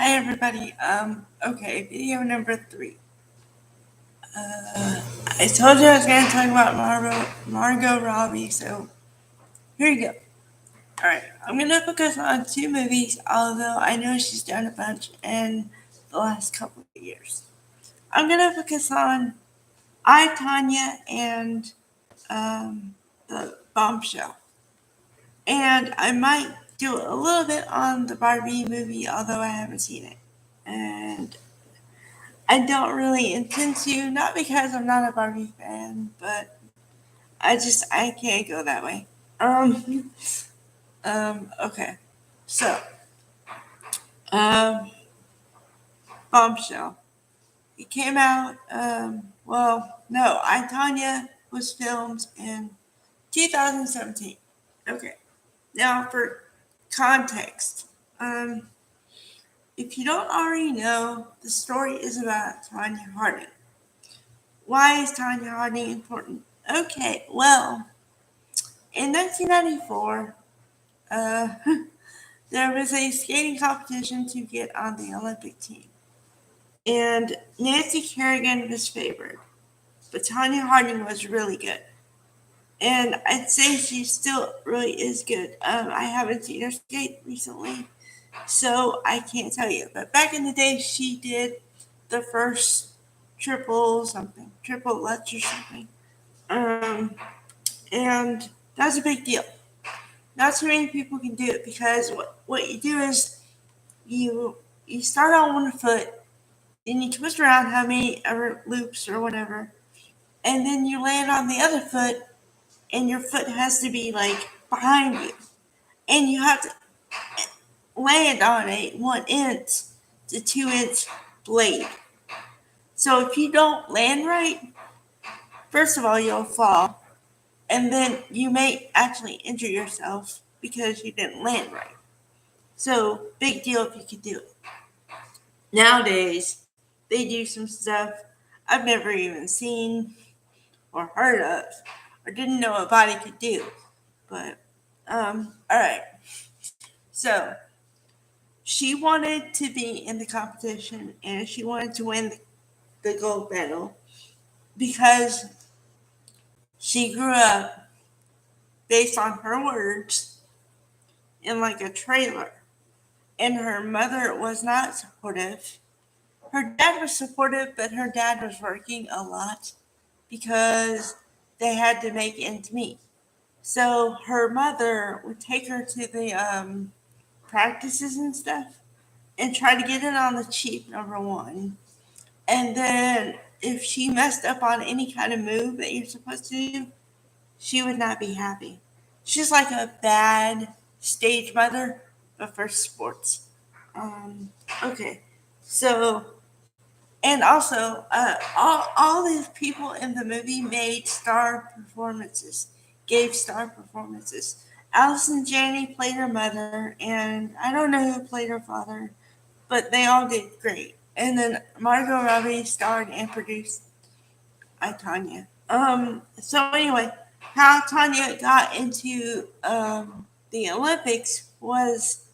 Hi everybody. Okay, video number 3. I told you I was going to talk about Margot Robbie, so here you go. Alright, I'm going to focus on 2 movies, although I know she's done a bunch in the last couple of years. I'm going to focus on I, Tanya, and the Bombshell. And I might do a little bit on the Barbie movie, although I haven't seen it. And I don't really intend to, not because I'm not a Barbie fan, but I can't go that way. Okay. So, um, Bombshell. It came out, no, I, Tanya was filmed in 2017. Okay. Now for context, if you don't already know, the story is about Tanya Harding. Why is Tanya Harding important? Okay, well, in 1994, uh, there was a skating competition to get on the Olympic team. And Nancy Kerrigan was favored, but Tanya Harding was really good. And I'd say she still really is good. I haven't seen her skate recently, so I can't tell you. But back in the day, she did the first triple lutz or something. And that's a big deal. Not too many people can do it because what you do is you start on one foot, then you twist around how many ever loops or whatever, and then you land on the other foot, and your foot has to be like behind you, and you have to land on a 1 inch to 2 inch blade. So if you don't land right, first of all, you'll fall, and then you may actually injure yourself because you didn't land right. So big deal if you could do it. Nowadays, they do some stuff I've never even seen or heard of or didn't know a body could do. But, alright. So, she wanted to be in the competition and she wanted to win the gold medal because she grew up, based on her words, in like a trailer. And her mother was not supportive. Her dad was supportive, but her dad was working a lot because they had to make ends meet. So her mother would take her to the practices and stuff and try to get it on the cheap, number one. And then if she messed up on any kind of move that you're supposed to do, she would not be happy. She's like a bad stage mother, but for sports. Okay, so and also, all these people in the movie gave star performances. Allison Janney played her mother, and I don't know who played her father, but they all did great. And then Margot Robbie starred and produced I, Tanya. So anyway, how Tanya got into the Olympics was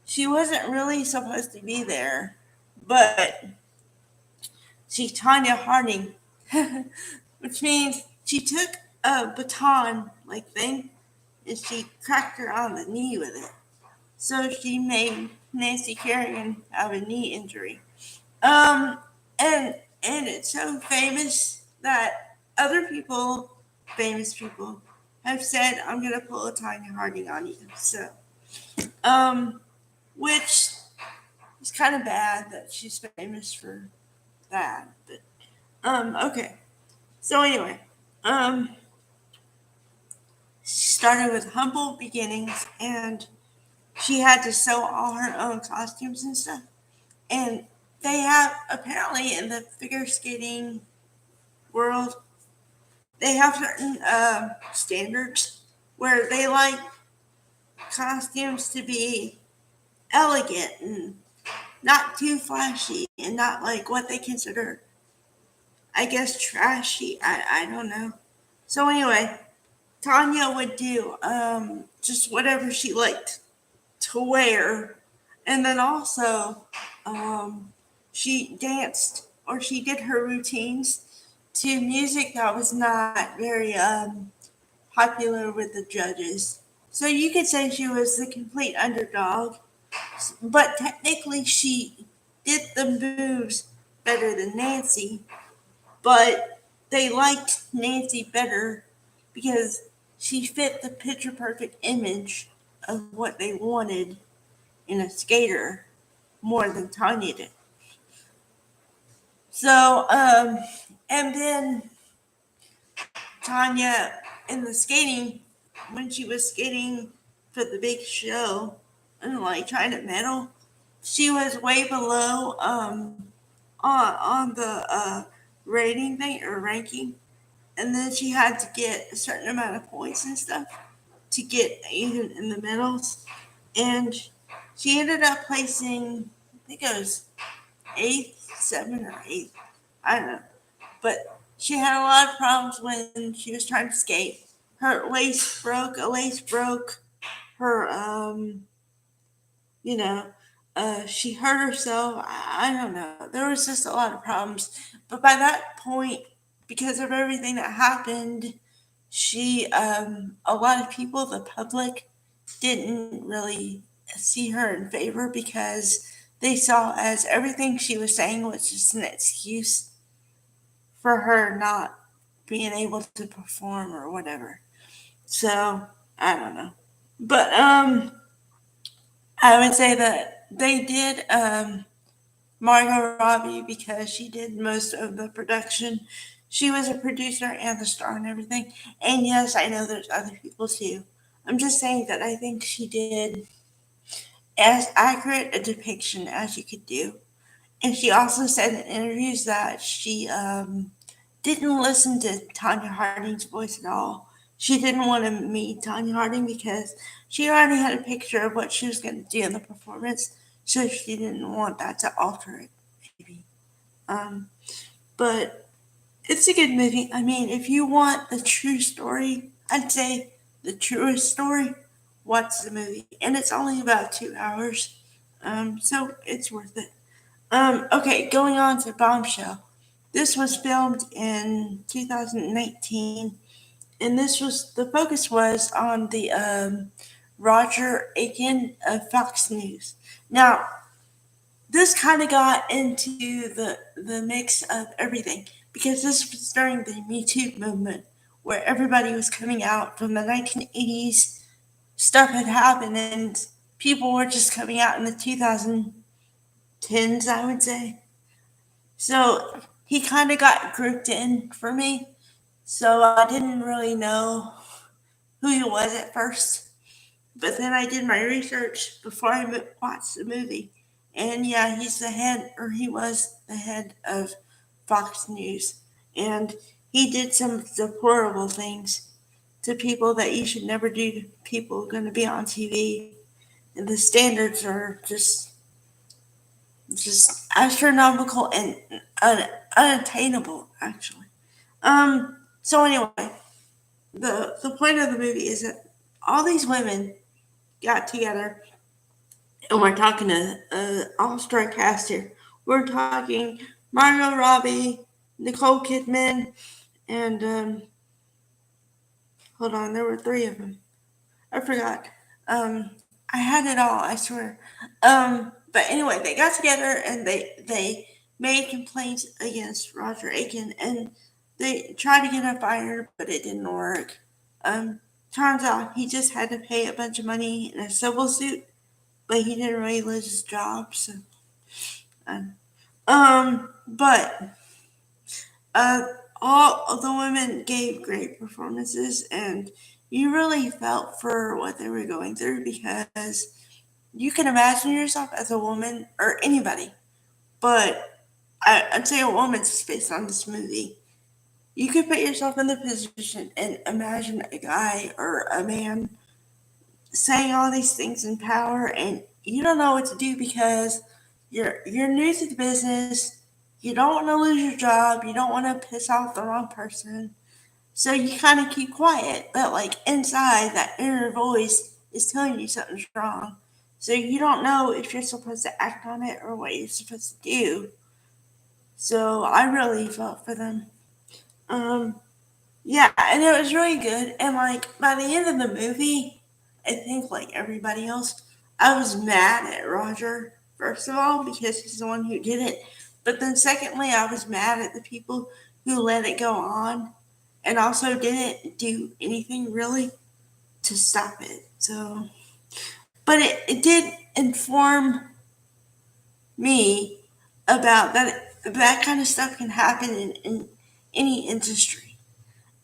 she wasn't really supposed to be there, but she's Tanya Harding, which means she took a baton like thing and she cracked her on the knee with it. So she made Nancy Kerrigan have a knee injury. Um, and it's so famous that famous people, have said, "I'm gonna pull a Tanya Harding on you." So, which is kind of bad that she's famous for that, but okay. So anyway, she started with humble beginnings and she had to sew all her own costumes and stuff. And they have, apparently in the figure skating world, they have certain standards where they like costumes to be elegant and not too flashy and not like what they consider, I guess, trashy. I don't know. So anyway, Tanya would do just whatever she liked to wear And then also, um, she danced or she did her routines to music that was not very popular with the judges. So you could say she was the complete underdog, but technically she did the moves better than Nancy, but they liked Nancy better because she fit the picture perfect image of what they wanted in a skater more than Tanya did. So, and then Tanya in the skating, when she was skating for the big show and like trying to medal, she was way below on the rating thing or ranking, and then she had to get a certain amount of points and stuff to get even in the medals, and she ended up placing, I think it was eighth, seventh or eighth, I don't know, but she had a lot of problems when she was trying to skate. Her lace broke, a lace broke. Her, you know, she hurt herself. I don't know. There was just a lot of problems. But by that point, because of everything that happened, a lot of people, the public, didn't really see her in favor because they saw as everything she was saying was just an excuse for her not being able to perform or whatever. So I don't know. But I would say that they did Margot Robbie because she did most of the production. She was a producer and the star and everything. And yes, I know there's other people too. I'm just saying that I think she did as accurate a depiction as you could do. And she also said in interviews that she didn't listen to Tanya Harding's voice at all. She didn't want to meet Tanya Harding because she already had a picture of what she was going to do in the performance, so she didn't want that to alter it, maybe. Um, but it's a good movie. I mean, if you want the true story, I'd say the truest story, watch the movie. And it's only about 2 hours, so it's worth it. Okay, going on to Bombshell. This was filmed in 2019, and the focus was on the Roger Aiken of Fox News. Now, this kind of got into the mix of everything because this was during the Me Too movement where everybody was coming out from the 1980s. Stuff had happened, and people were just coming out in the 2010s, I would say. So he kind of got grouped in for me. So I didn't really know who he was at first. But then I did my research before I watched the movie. And yeah, he's the head, or he was the head of Fox News. And he did some deplorable things to people that you should never do to people going to be on TV. And the standards are just astronomical and unattainable, actually. So anyway, the point of the movie is that all these women got together, and we're talking to all-star cast here. We're talking Margot Robbie, Nicole Kidman, and hold on, there were three of them. I forgot. I had it all, I swear. But anyway, they got together and they made complaints against Roger Aiken, and they tried to get him fired, but it didn't work. Um, Turns out he just had to pay a bunch of money in a civil suit, but he didn't really lose his job. So, um, but uh, all of the women gave great performances, and you really felt for what they were going through because you can imagine yourself as a woman or anybody, but I'd say a woman just based on this movie. You could put yourself in the position and imagine a guy or a man saying all these things in power, and you don't know what to do because you're new to the business. You don't want to lose your job. You don't want to piss off the wrong person. So you kind of keep quiet, but like inside, that inner voice is telling you something's wrong. So you don't know if you're supposed to act on it or what you're supposed to do. So I really felt for them. Um, yeah, and it was really good. And like by the end of the movie, I think like everybody else, I was mad at Roger, first of all, because he's the one who did it. But then secondly, I was mad at the people who let it go on and also didn't do anything really to stop it. So, but it did inform me about that kind of stuff can happen in any industry.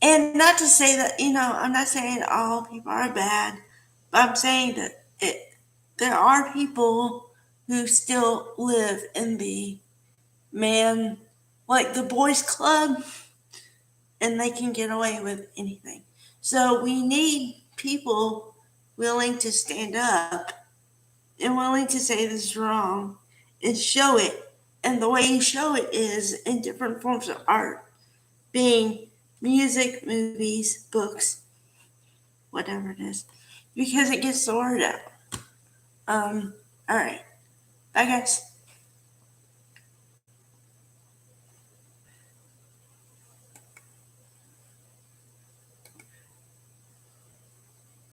And not to say that, I'm not saying all people are bad, but I'm saying that there are people who still live in the man, like the boys club, and they can get away with anything. So we need people willing to stand up and willing to say this is wrong and show it. And the way you show it is in different forms of art, being music, movies, books, whatever it is, because it gets the word out. All right. Bye, guys.